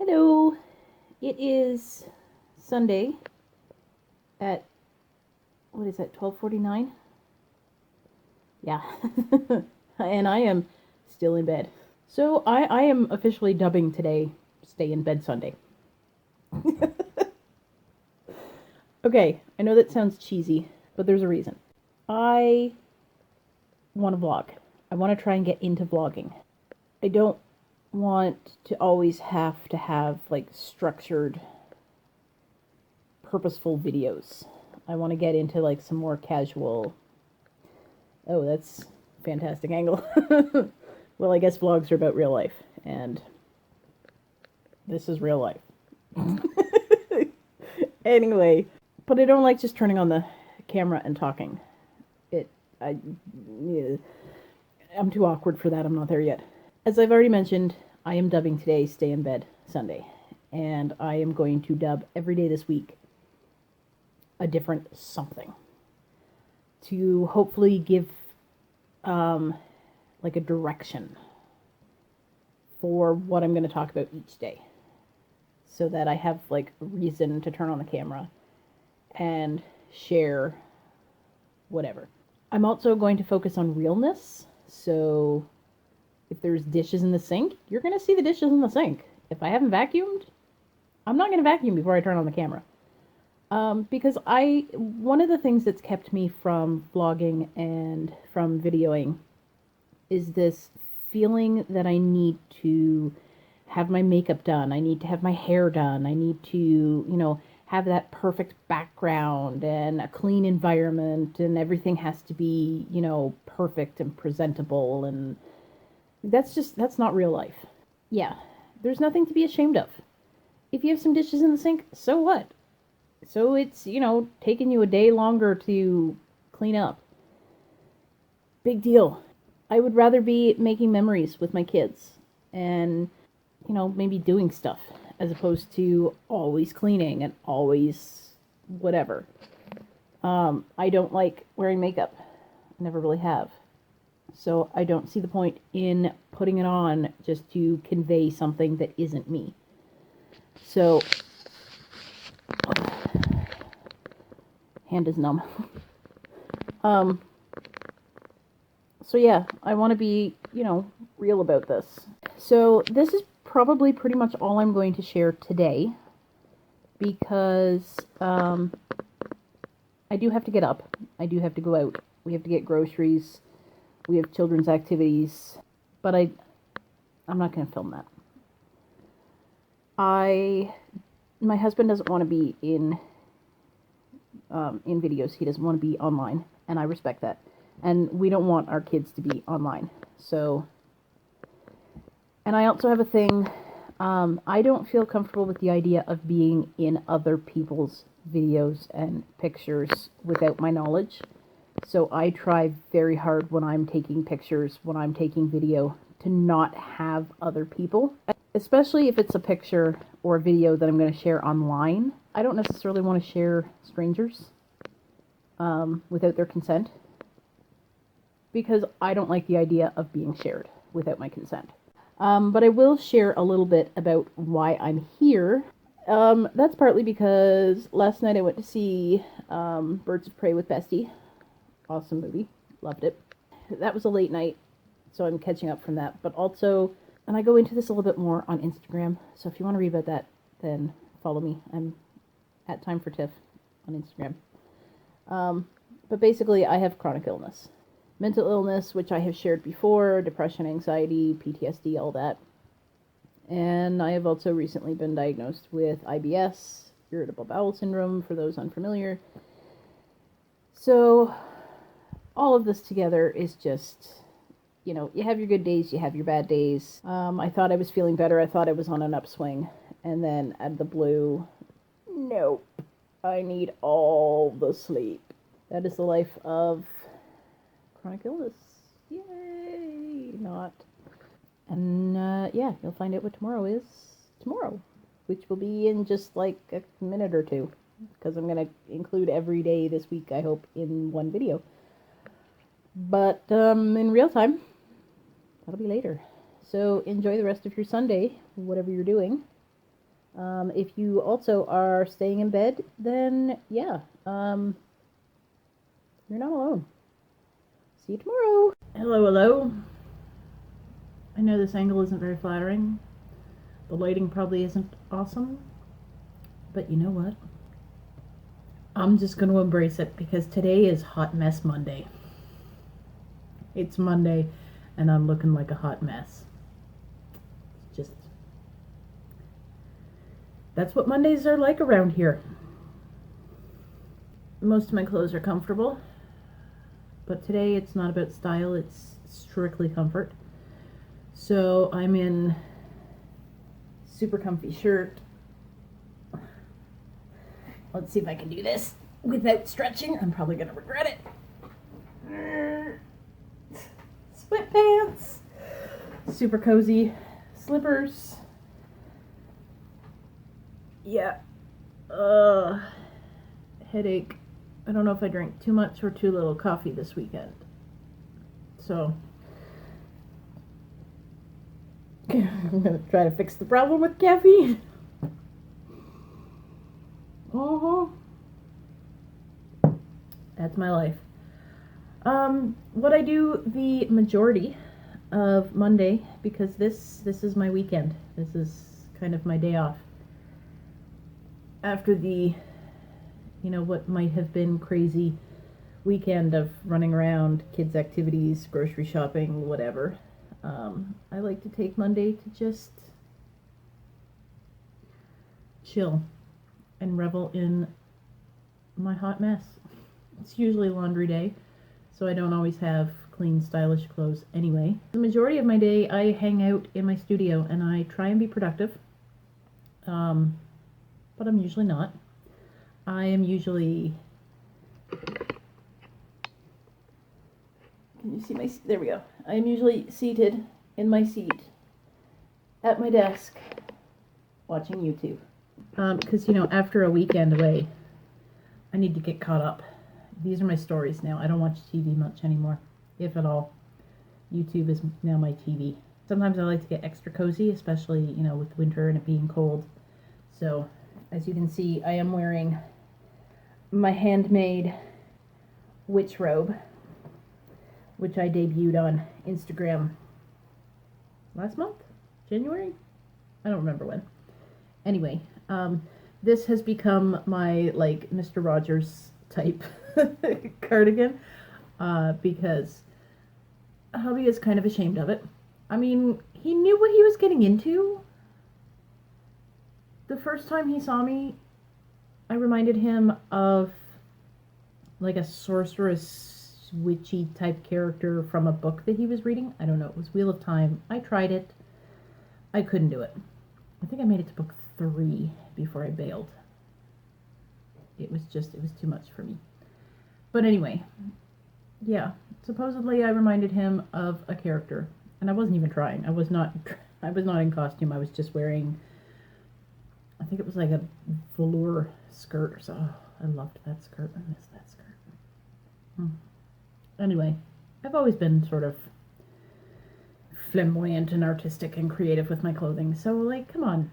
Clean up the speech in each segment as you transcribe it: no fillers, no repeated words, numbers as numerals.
Hello, it is Sunday at, what is that, 12:49? Yeah, and I am still in bed. So I am officially dubbing today Stay in Bed Sunday. Okay, I know that sounds cheesy, but there's a reason. I want to vlog. I want to try and get into vlogging. I don't want to always have to have like structured, purposeful videos. I want to get into like some more casual. Oh, that's a fantastic angle. Well, I guess vlogs are about real life, and this is real life. Anyway, but I don't like just turning on the camera and talking. I, I'm too awkward for that. I'm not there yet. As I've already mentioned, I am dubbing today Stay in Bed Sunday, and I am going to dub every day this week a different something to hopefully give like a direction for what I'm going to talk about each day, so that I have like a reason to turn on the camera and share whatever. I'm also going to focus on realness, so if there's dishes in the sink, you're going to see the dishes in the sink. If I haven't vacuumed, I'm not going to vacuum before I turn on the camera. Because one of the things that's kept me from vlogging and from videoing is this feeling that I need to have my makeup done. I need to have my hair done. I need to, have that perfect background and a clean environment, and everything has to be, perfect and presentable. And that's not real life. Yeah, there's nothing to be ashamed of. If you have some dishes in the sink, so what? So it's, taking you a day longer to clean up. Big deal. I would rather be making memories with my kids and, maybe doing stuff as opposed to always cleaning and always whatever. I don't like wearing makeup. I never really have. So I don't see the point in putting it on just to convey something that isn't me. So, hand is numb. So yeah, I want to be, real about this. So this is probably pretty much all I'm going to share today, because I do have to get up. I do have to go out. We have to get groceries. We have children's activities. But I'm not going to film that. My husband doesn't want to be in videos. He doesn't want to be online, and I respect that. And we don't want our kids to be online. So, and I also have a thing, I don't feel comfortable with the idea of being in other people's videos and pictures without my knowledge. So I try very hard when I'm taking pictures, when I'm taking video, to not have other people. Especially if it's a picture or a video that I'm going to share online. I don't necessarily want to share strangers without their consent, because I don't like the idea of being shared without my consent. But I will share a little bit about why I'm here. That's partly because last night I went to see Birds of Prey with Bestie. Awesome movie. Loved it. That was a late night, so I'm catching up from that. But also, and I go into this a little bit more on Instagram, so if you want to read about that, then follow me. I'm at Time for Tiff on Instagram. But basically, I have chronic illness. Mental illness, which I have shared before, depression, anxiety, PTSD, all that. And I have also recently been diagnosed with IBS, irritable bowel syndrome, for those unfamiliar. So, all of this together is just, you have your good days, you have your bad days. I thought I was feeling better, I thought I was on an upswing, and then out of the blue, nope, I need all the sleep. That is the life of chronic illness. Yay! Not. And yeah, you'll find out what tomorrow is tomorrow, which will be in just like a minute or two, because I'm going to include every day this week, I hope, in one video. But in real time, that'll be later. So enjoy the rest of your Sunday, whatever you're doing. If you also are staying in bed, then yeah, you're not alone. See you tomorrow. Hello, hello. I know this angle isn't very flattering. The lighting probably isn't awesome. But you know what? I'm just going to embrace it because today is Hot Mess Monday. It's Monday and I'm looking like a hot mess. Just, that's what Mondays are like around here. Most of my clothes are comfortable, but today it's not about style, it's strictly comfort. So I'm in super comfy shirt. Let's see if I can do this without stretching. I'm probably gonna regret it. Sweatpants, super cozy slippers. Yeah. Headache. I don't know if I drank too much or too little coffee this weekend. So I'm gonna try to fix the problem with caffeine. That's my life. What I do the majority of Monday, because this is my weekend. This is kind of my day off. After the, what might have been crazy weekend of running around, kids' activities, grocery shopping, whatever, I like to take Monday to just chill and revel in my hot mess. It's usually laundry day, so I don't always have clean, stylish clothes anyway. The majority of my day, I hang out in my studio and I try and be productive, but I'm usually not. I am usually... Can you see my... There we go. I am usually seated in my seat at my desk watching YouTube. Because, after a weekend away, I need to get caught up. These are my stories now. I don't watch TV much anymore, if at all. YouTube is now my TV. Sometimes I like to get extra cozy, especially, with winter and it being cold. So, as you can see, I am wearing my handmade witch robe, which I debuted on Instagram last month? January? I don't remember when. Anyway, this has become my, Mr. Rogers type cardigan, because hubby is kind of ashamed of it. I mean, he knew what he was getting into. The first time he saw me, I reminded him of, a sorceress, witchy type character from a book that he was reading. I don't know, it was Wheel of Time. I tried it. I couldn't do it. I think I made it to book 3 before I bailed. It was too much for me. But anyway, yeah, supposedly I reminded him of a character, and I wasn't even trying. I was not in costume. I was just wearing, I think it was like a velour skirt. So, I loved that skirt. I miss that skirt. Anyway, I've always been sort of flamboyant and artistic and creative with my clothing. So, come on.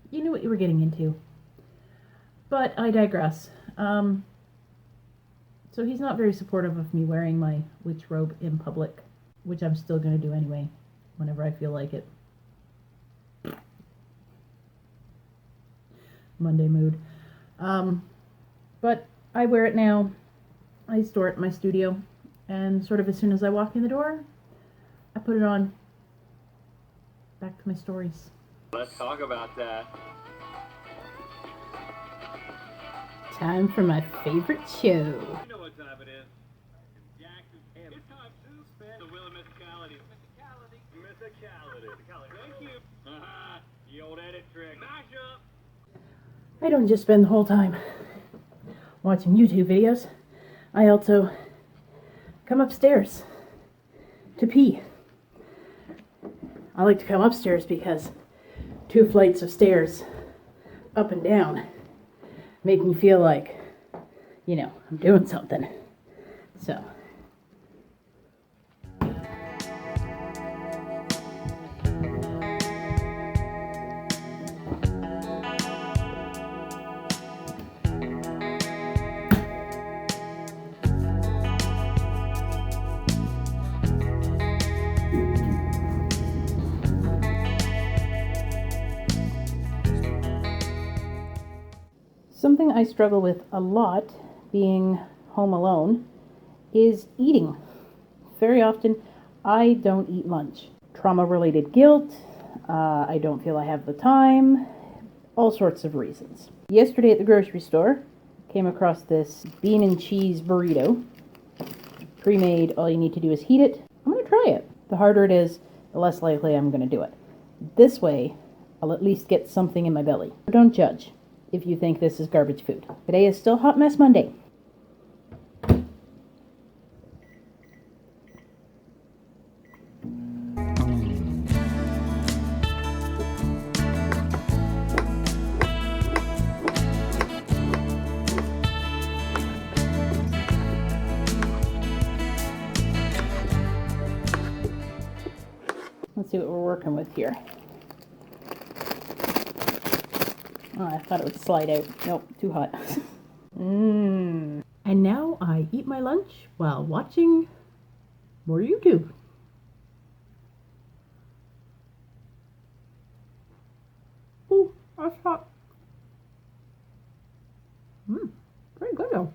You knew what you were getting into. But I digress. So he's not very supportive of me wearing my witch robe in public, which I'm still going to do anyway, whenever I feel like it. Monday mood. But I wear it now. I store it in my studio, and sort of as soon as I walk in the door, I put it on. Back to my stories. Let's talk about that. Time for my favorite show. You know what time it is. It's time to spin the wheel of mysticality. Mysticality. Thank you. The old edit trick. Mash up. I don't just spend the whole time watching YouTube videos. I also come upstairs to pee. I like to come upstairs because 2 flights of stairs up and down make me feel like, I'm doing something. So. Something I struggle with a lot, being home alone, is eating. Very often, I don't eat lunch. Trauma-related guilt, I don't feel I have the time, all sorts of reasons. Yesterday at the grocery store, came across this bean and cheese burrito. Pre-made, all you need to do is heat it. I'm going to try it. The harder it is, the less likely I'm going to do it. This way, I'll at least get something in my belly. Don't judge if you think this is garbage food. Today is still Hot Mess Monday. Let's see what we're working with here. Oh, I thought it would slide out. Nope, too hot. And now I eat my lunch while watching more YouTube. Ooh, that's hot. Pretty good though.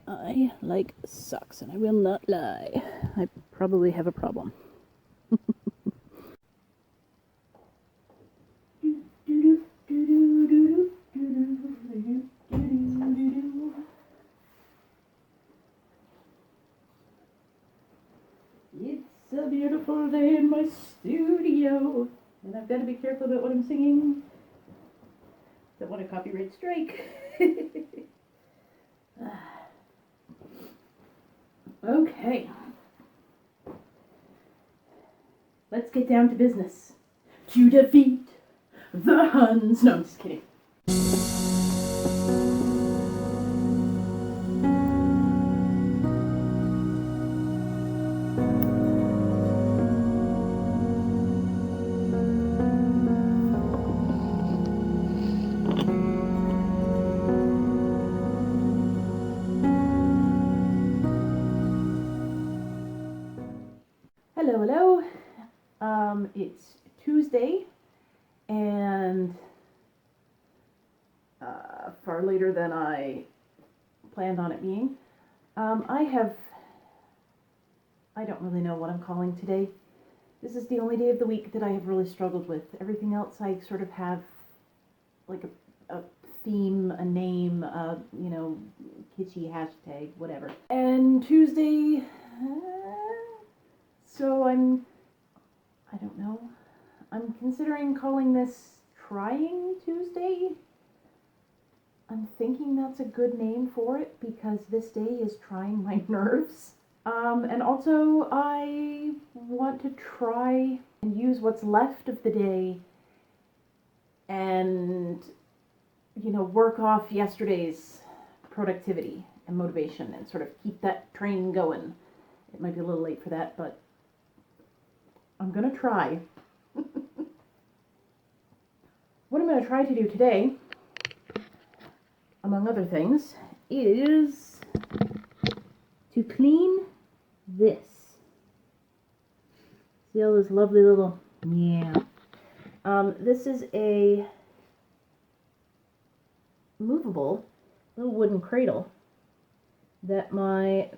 I like socks, and I will not lie. I probably have a problem. It's a beautiful day in my studio, and I've got to be careful about what I'm singing. Don't want a copyright strike. Okay. Let's get down to business. To defeat the Huns. No, I'm just kidding. Hello. It's Tuesday, and far later than I planned on it being. I don't really know what I'm calling today. This is the only day of the week that I have really struggled with. Everything else I sort of have like a theme, a name, kitschy hashtag, whatever. And Tuesday, so I don't know. I'm considering calling this Trying Tuesday. I'm thinking that's a good name for it because this day is trying my nerves. And also I want to try and use what's left of the day and, work off yesterday's productivity and motivation and sort of keep that train going. It might be a little late for that, but I'm going to try. What I'm going to try to do today, among other things, is to clean this. See all those lovely little, this is a movable little wooden cradle that one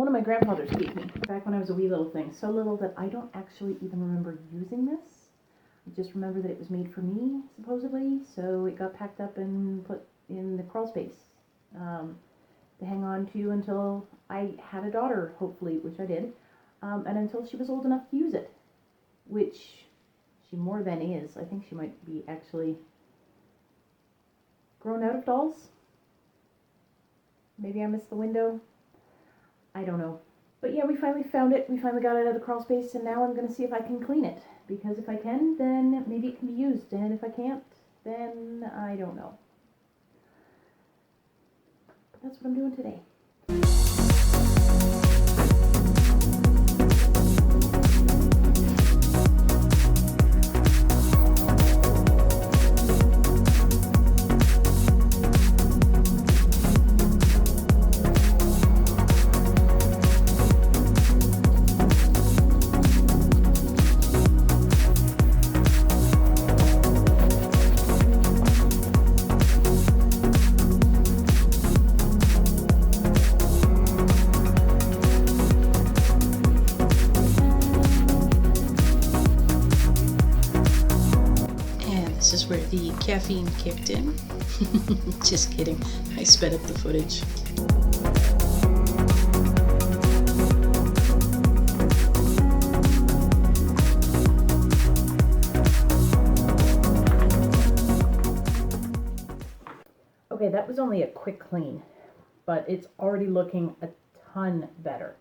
of my grandfathers gave me back when I was a wee little thing. So little that I don't actually even remember using this. I just remember that it was made for me, supposedly. So it got packed up and put in the crawl space to hang on to until I had a daughter, hopefully, which I did, and until she was old enough to use it, which she more than is. I think she might be actually grown out of dolls. Maybe I missed the window. I don't know. But yeah, we finally found it. We finally got it out of the crawl space, and now I'm going to see if I can clean it. Because if I can, then maybe it can be used. And if I can't, then I don't know. But that's what I'm doing today. This is where the caffeine kicked in. Just kidding. I sped up the footage. Okay, that was only a quick clean, but it's already looking a ton better.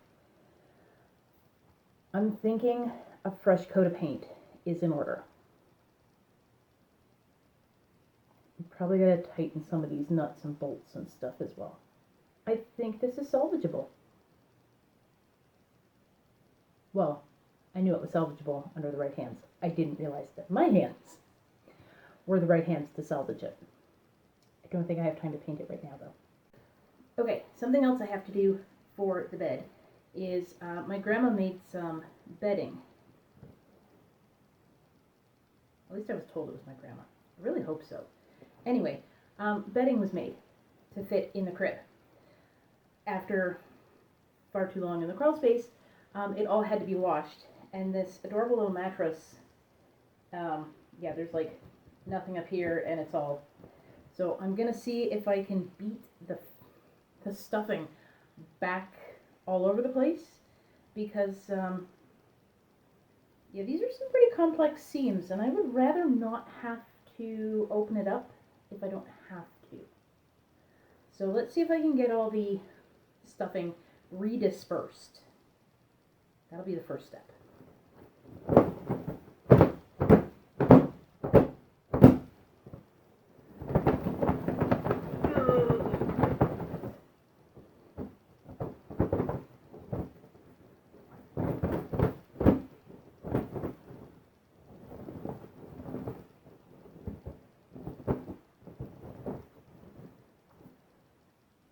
I'm thinking a fresh coat of paint is in order. Probably gotta tighten some of these nuts and bolts and stuff as well. I think this is salvageable. Well, I knew it was salvageable under the right hands. I didn't realize that my hands were the right hands to salvage it. I don't think I have time to paint it right now though. Okay, something else I have to do for the bed is my grandma made some bedding. At least I was told it was my grandma. I really hope so. Anyway, bedding was made to fit in the crib. After far too long in the crawl space, it all had to be washed. And this adorable little mattress, yeah, there's like nothing up here and it's all. So I'm going to see if I can beat the stuffing back all over the place. Because, yeah, these are some pretty complex seams. And I would rather not have to open it up if I don't have to. So let's see if I can get all the stuffing redispersed. That'll be the first step.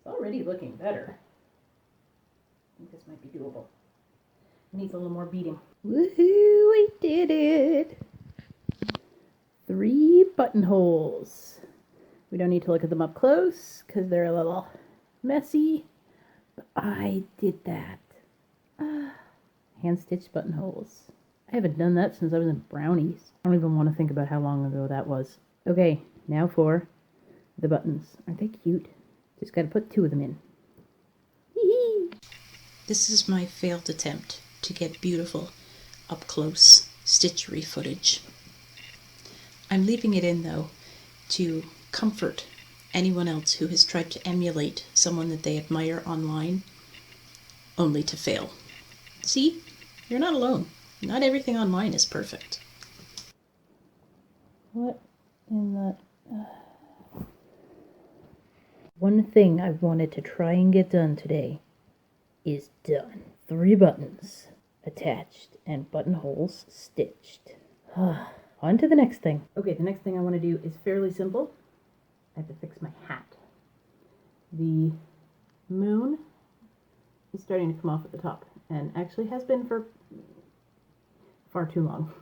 Already looking better. I think this might be doable. It needs a little more beating. Woohoo, we did it! 3 buttonholes. We don't need to look at them up close because they're a little messy, but I did that. Hand-stitched buttonholes. I haven't done that since I was in brownies. I don't even want to think about how long ago that was. Okay, now for the buttons. Aren't they cute? Just gotta put 2 of them in. This is my failed attempt to get beautiful, up-close stitchery footage. I'm leaving it in, though, to comfort anyone else who has tried to emulate someone that they admire online, only to fail. See? You're not alone. Not everything online is perfect. What in the... One thing I wanted to try and get done today is done. 3 buttons attached and buttonholes stitched. On to the next thing. Okay, the next thing I want to do is fairly simple. I have to fix my hat. The moon is starting to come off at the top, and actually has been for far too long.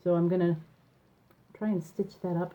So I'm gonna try and stitch that up.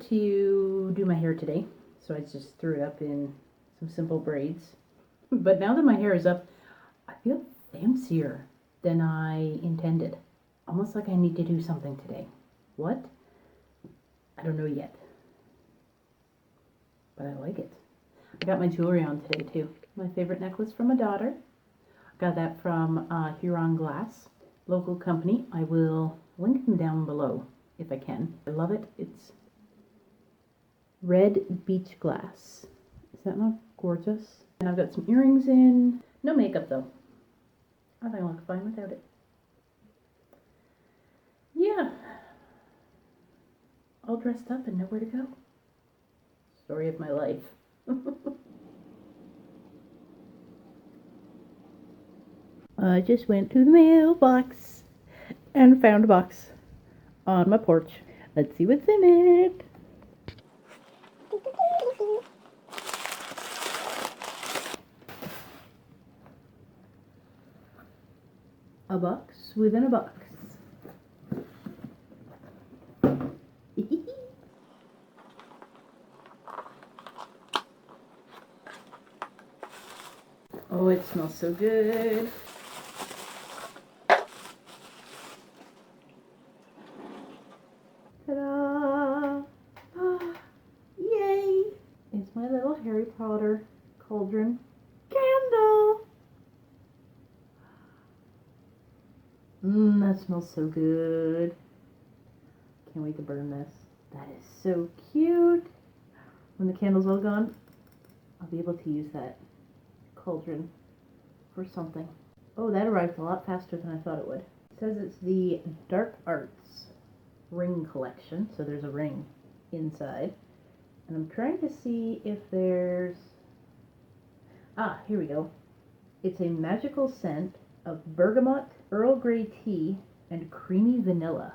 to do my hair today, so I just threw it up in some simple braids. But now that my hair is up, I feel fancier than I intended. Almost like I need to do something today. What? I don't know yet. But I like it. I got my jewelry on today too. My favorite necklace from my daughter. Got that from Huron Glass, local company. I will link them down below if I can. I love it. It's red beach glass. Is that not gorgeous? And I've got some earrings in. No makeup though. I think I look fine without it. Yeah. All dressed up and nowhere to go. Story of my life. I just went to the mailbox and found a box on my porch. Let's see what's in it. A box within a box. Oh, it smells so good. Ta-da! Ah, yay! It's my little Harry Potter cauldron candle. That smells so good. Can't wait to burn this. That is so cute. When the candle's all gone, I'll be able to use that cauldron for something. Oh, that arrived a lot faster than I thought it would. It says it's the Dark Arts ring collection, so there's a ring inside. And I'm trying to see if there's... Ah, here we go. It's a magical scent of bergamot, Earl Grey tea, and creamy vanilla.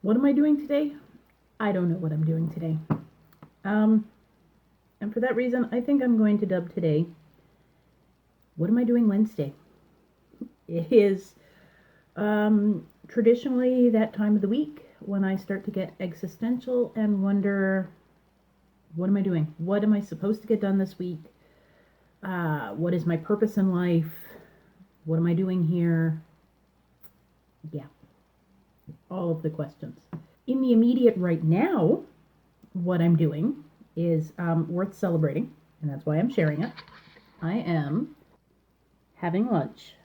What am I doing today? I don't know what I'm doing today. And for that reason, I think I'm going to dub today, what am I doing Wednesday? It is traditionally that time of the week when I start to get existential and wonder, what am I doing? What am I supposed to get done this week? What is my purpose in life? What am I doing here? Yeah. All of the questions. In the immediate right now, what I'm doing is worth celebrating, and that's why I'm sharing it. I am having lunch.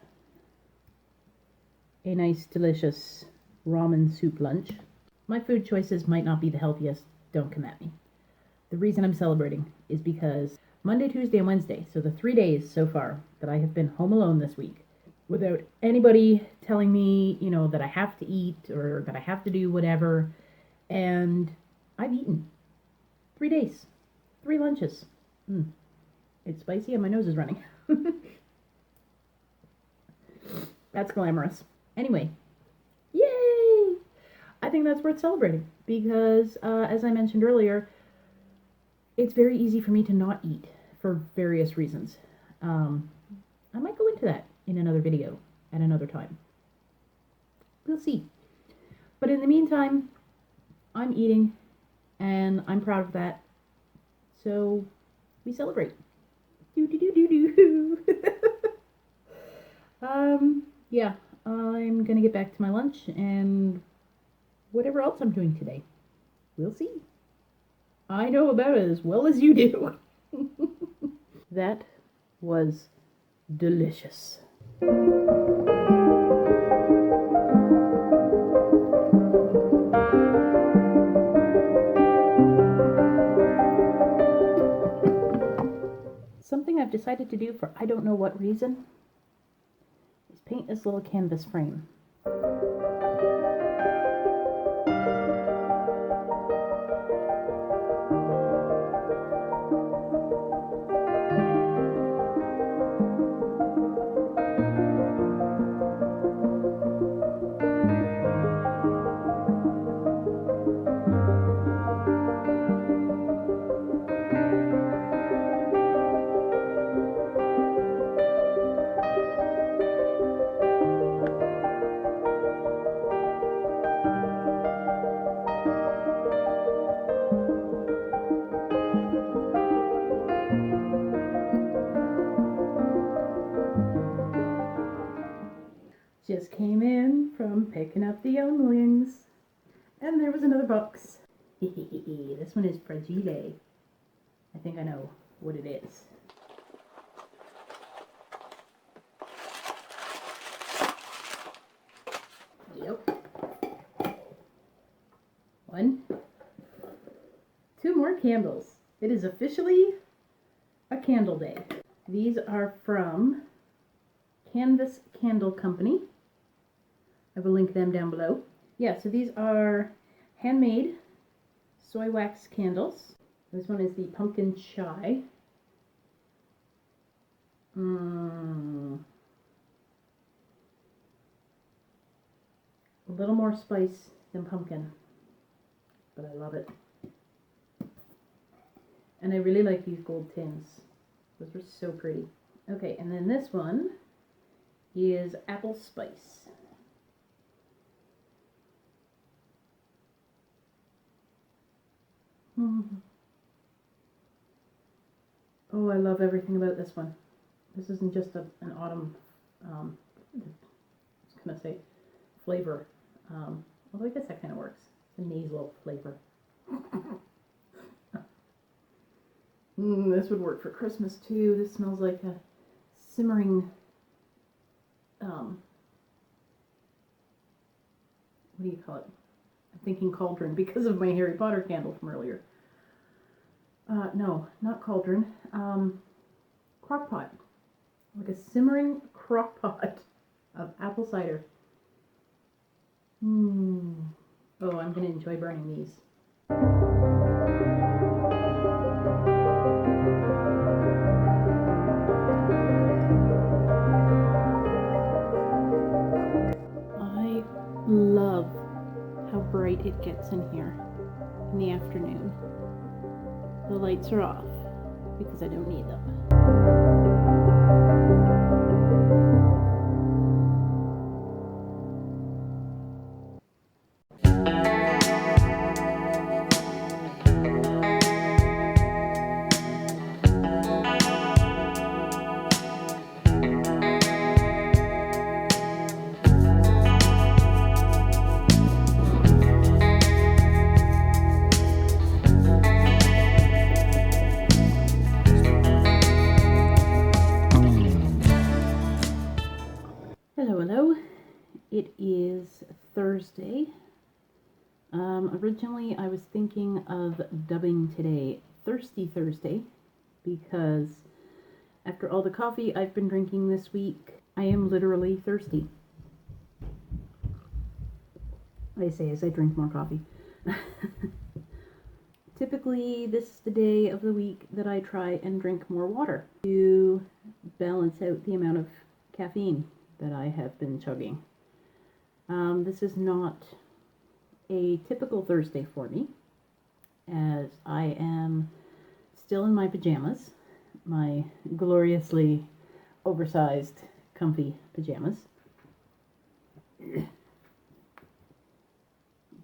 A nice, delicious ramen soup lunch. My food choices might not be the healthiest, don't come at me. The reason I'm celebrating is because Monday, Tuesday, and Wednesday, so the 3 days so far that I have been home alone this week, without anybody telling me, that I have to eat or that I have to do whatever. And I've eaten 3 days, 3 lunches. It's spicy and my nose is running. That's glamorous. Anyway, yay! I think that's worth celebrating because, as I mentioned earlier, it's very easy for me to not eat for various reasons. I might go into that in another video at another time. We'll see. But in the meantime, I'm eating and I'm proud of that. So we celebrate. Yeah, I'm gonna get back to my lunch and whatever else I'm doing today. We'll see. I know about it as well as you do. That was delicious. I've decided to do for I don't know what reason is paint this little canvas frame. Just came in from picking up the younglings, and there was another box. This one is fragile. I think I know what it is. Yep. 1, 2 more candles. It is officially a candle day. These are from Canvas Candle Company. I will link them down below. Yeah, so these are handmade soy wax candles. This one is the pumpkin chai. A little more spice than pumpkin, but I love it. And I really like these gold tins. Those are so pretty. Okay, and then this one is apple spice. Oh, I love everything about this one. This isn't just an autumn, I was gonna say flavor. Although I guess that kind of works. It's a nasal flavor. This would work for Christmas too. This smells like a simmering, what do you call it? I'm thinking cauldron because of my Harry Potter candle from earlier. No, not cauldron. Crock pot. Like a simmering crock pot of apple cider. Oh, I'm going to enjoy burning these. I love how bright it gets in here in the afternoon. The lights are off because I don't need them. Hello. It is Thursday. Originally I was thinking of dubbing today Thirsty Thursday because after all the coffee I've been drinking this week, I am literally thirsty. I say as I drink more coffee. Typically, this is the day of the week that I try and drink more water to balance out the amount of caffeine that I have been chugging. This is not a typical Thursday for me, as I am still in my pajamas, my gloriously oversized, comfy pajamas.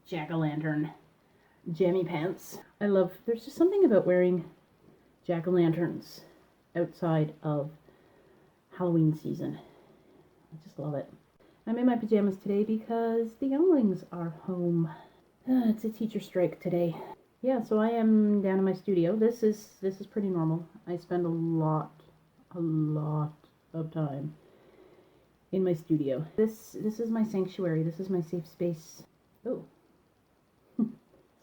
Jack-o'-lantern jammy pants. There's just something about wearing jack-o'-lanterns outside of Halloween season. I just love it. I'm in my pajamas today because the younglings are home. It's a teacher strike today. Yeah, so I am down in my studio. This is pretty normal. I spend a lot of time in my studio. This is my sanctuary. This is my safe space. Oh,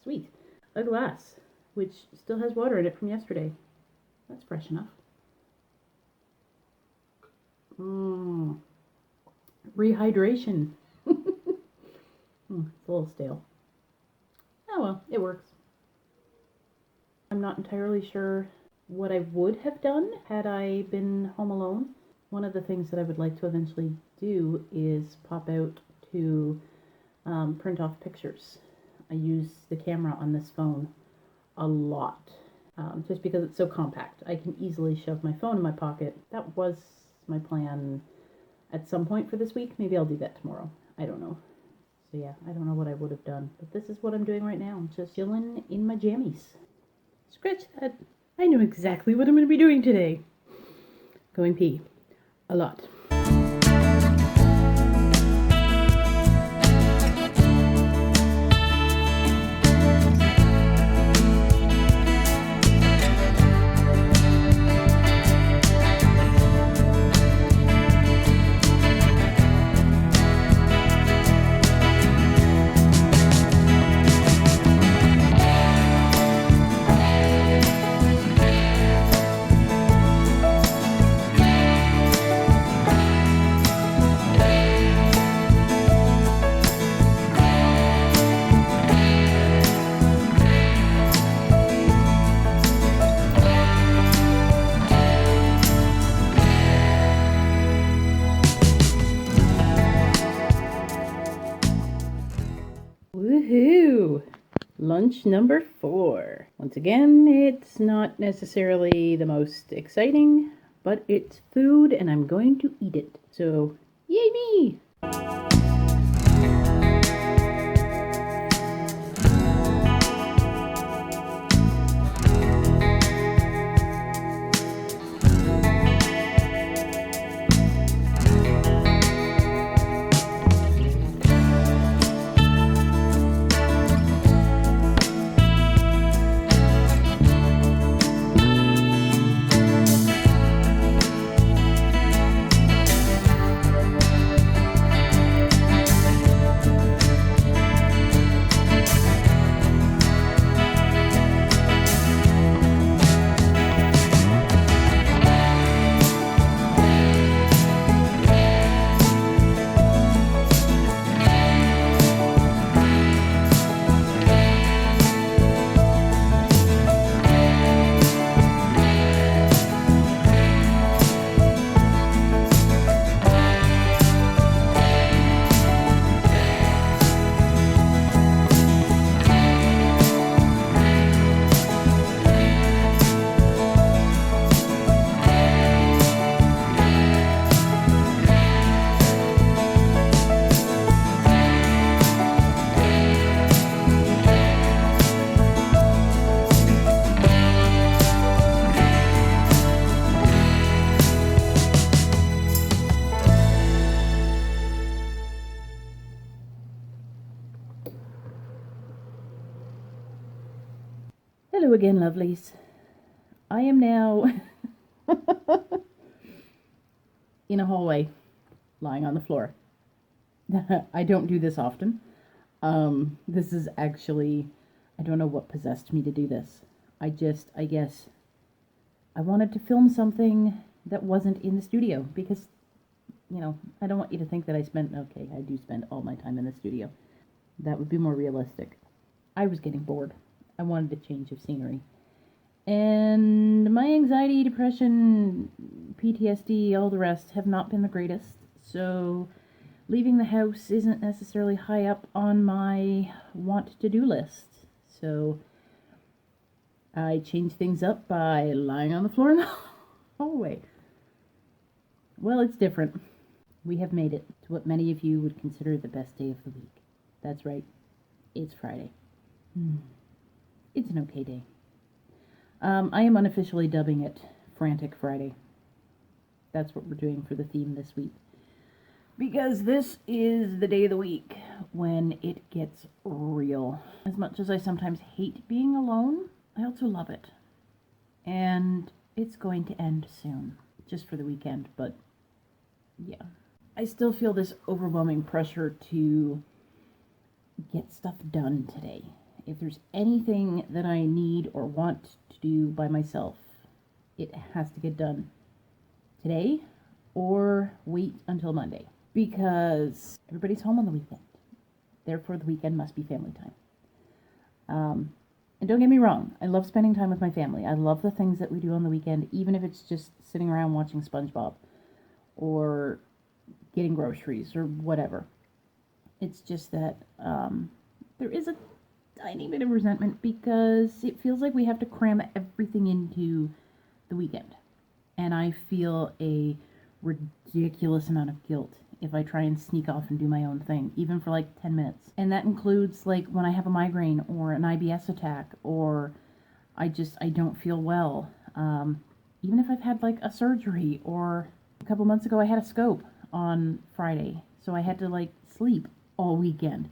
sweet. A glass, which still has water in it from yesterday. That's fresh enough. rehydration. It's a little stale. Oh well, it works. I'm not entirely sure what I would have done had I been home alone. One of the things that I would like to eventually do is pop out to print off pictures. I use the camera on this phone a lot, just because it's so compact. I can easily shove my phone in my pocket. That was my plan at some point for this week. Maybe I'll do that tomorrow. I don't know. So yeah, I don't know what I would have done, but this is what I'm doing right now. I'm just chilling in my jammies. Scratch that. I know exactly what I'm going to be doing today. Going pee. A lot. Woohoo! Lunch number 4. Once again, it's not necessarily the most exciting, but it's food and I'm going to eat it. So, yay me! Hello again, lovelies. I am now in a hallway, lying on the floor. I don't do this often. This is actually, I don't know what possessed me to do this. I guess, I wanted to film something that wasn't in the studio because, you know, I don't want you to think that I do spend all my time in the studio. That would be more realistic. I was getting bored. I wanted a change of scenery. And my anxiety, depression, PTSD, all the rest have not been the greatest. So leaving the house isn't necessarily high up on my want-to-do list. So I changed things up by lying on the floor in the hallway. Well, it's different. We have made it to what many of you would consider the best day of the week. That's right. It's Friday. It's an okay day. I am unofficially dubbing it Frantic Friday. That's what we're doing for the theme this week. Because this is the day of the week when it gets real. As much as I sometimes hate being alone, I also love it. And it's going to end soon. Just for the weekend, but yeah. I still feel this overwhelming pressure to get stuff done today. If there's anything that I need or want to do by myself, it has to get done today or wait until Monday. because everybody's home on the weekend. Therefore, the weekend must be family time. And don't get me wrong, I love spending time with my family. I love the things that we do on the weekend, even if it's just sitting around watching SpongeBob or getting groceries or whatever. It's just that there is a tiny bit of resentment because it feels like we have to cram everything into the weekend. And I feel a ridiculous amount of guilt if I try and sneak off and do my own thing, even for like 10 minutes. And that includes like when I have a migraine or an IBS attack or I don't feel well. Even if I've had like a surgery, or a couple months ago I had a scope on Friday, so I had to like sleep all weekend.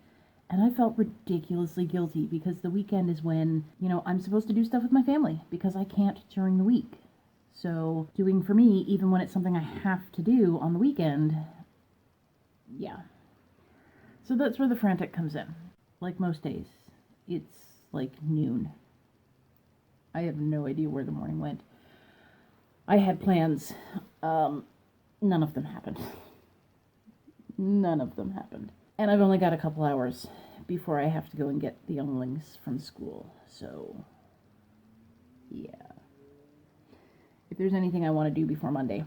And I felt ridiculously guilty because the weekend is when, I'm supposed to do stuff with my family because I can't during the week. So doing for me, even when it's something I have to do on the weekend, yeah. So that's where the frantic comes in. Like most days, it's like noon. I have no idea where the morning went. I had plans. None of them happened. None of them happened. And I've only got a couple hours before I have to go and get the younglings from school. So, yeah. If there's anything I want to do before Monday,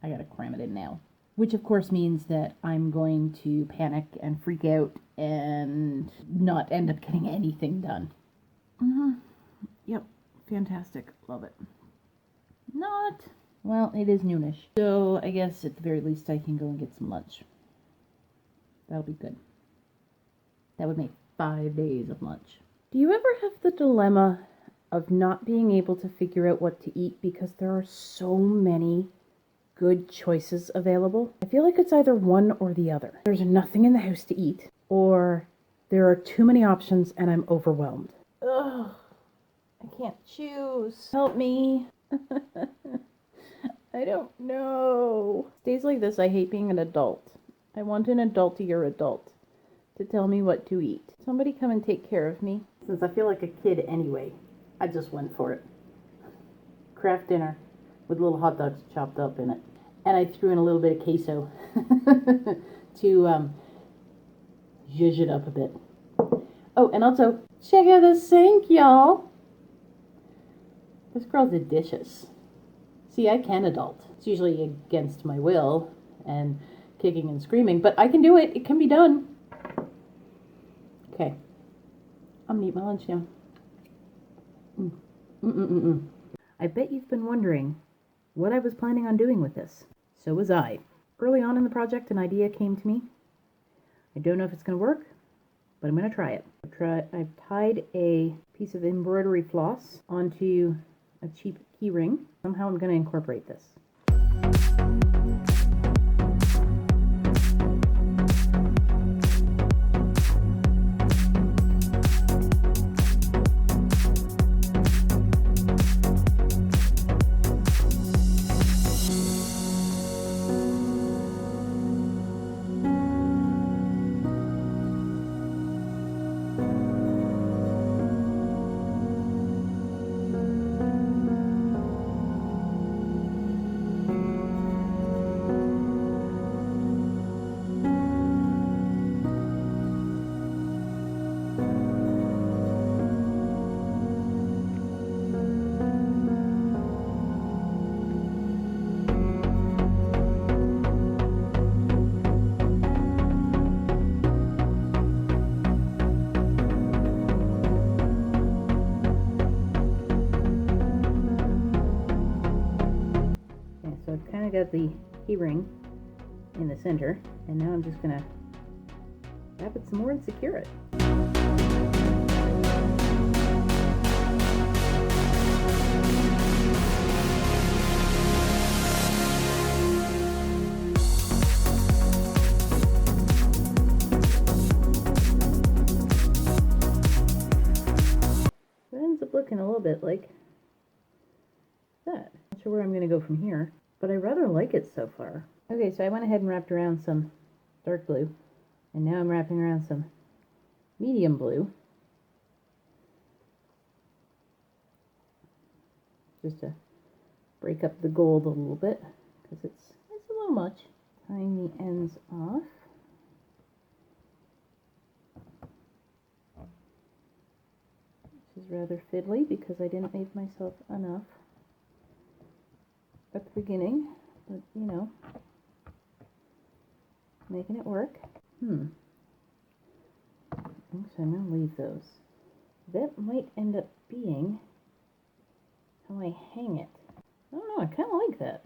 I gotta cram it in now. Which of course means that I'm going to panic and freak out and not end up getting anything done. Yep. Fantastic. Love it. Not. Well, it is noonish. So I guess at the very least I can go and get some lunch. That'll be good. That would make 5 days of lunch. Do you ever have the dilemma of not being able to figure out what to eat because there are so many good choices available? I feel like it's either one or the other. There's nothing in the house to eat, or there are too many options and I'm overwhelmed. Ugh, I can't choose. Help me. I don't know. Days like this, I hate being an adult. I want an adultier adult to tell me what to eat. Somebody come and take care of me. Since I feel like a kid anyway, I just went for it. Kraft dinner with little hot dogs chopped up in it. And I threw in a little bit of queso to zhuzh it up a bit. Oh, and also, check out the sink, y'all. This girl did dishes. See, I can adult. It's usually against my will and kicking and screaming, but I can do it. It can be done. Okay. I'm gonna eat my lunch now. I bet you've been wondering what I was planning on doing with this. So was I. Early on in the project, an idea came to me. I don't know if it's going to work, but I'm going to try it. I've tied a piece of embroidery floss onto a cheap key ring. Somehow I'm going to incorporate this. So I've kind of got the key ring in the center, and now I'm just going to wrap it some more and secure it. It ends up looking a little bit like that. Not sure where I'm going to go from here, but I rather like it so far. Okay, so I went ahead and wrapped around some dark blue, and now I'm wrapping around some medium blue, just to break up the gold a little bit, because it's a little much. tying the ends off. Which is rather fiddly because I didn't make myself enough at the beginning, but you know, making it work. So I'm going to leave those. That might end up being how I hang it. I don't know, I kind of like that.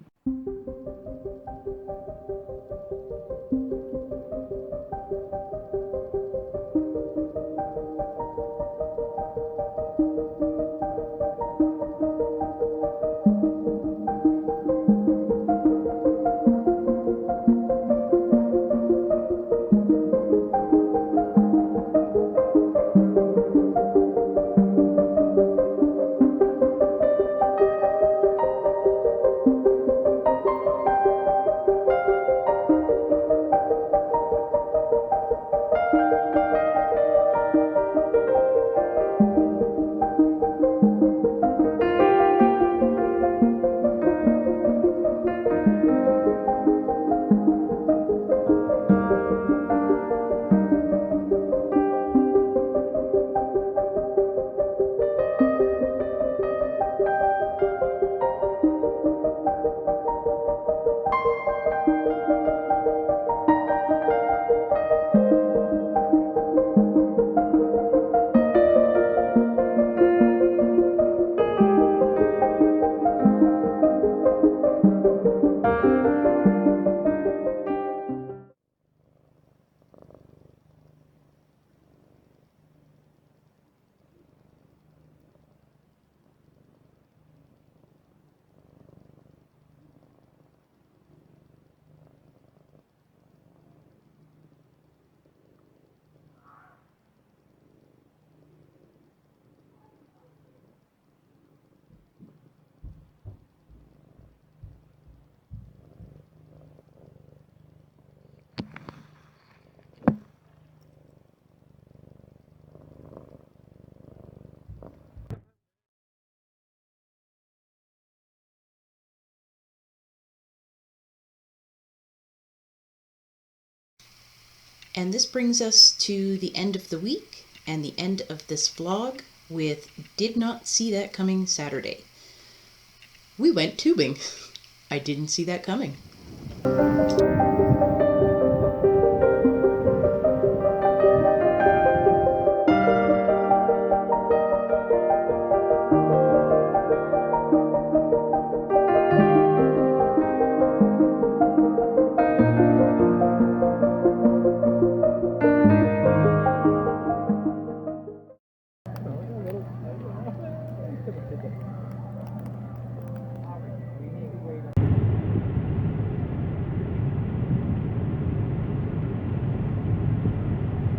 And this brings us to the end of the week and the end of this vlog with Did Not See That Coming Saturday. We went tubing. I didn't see that coming.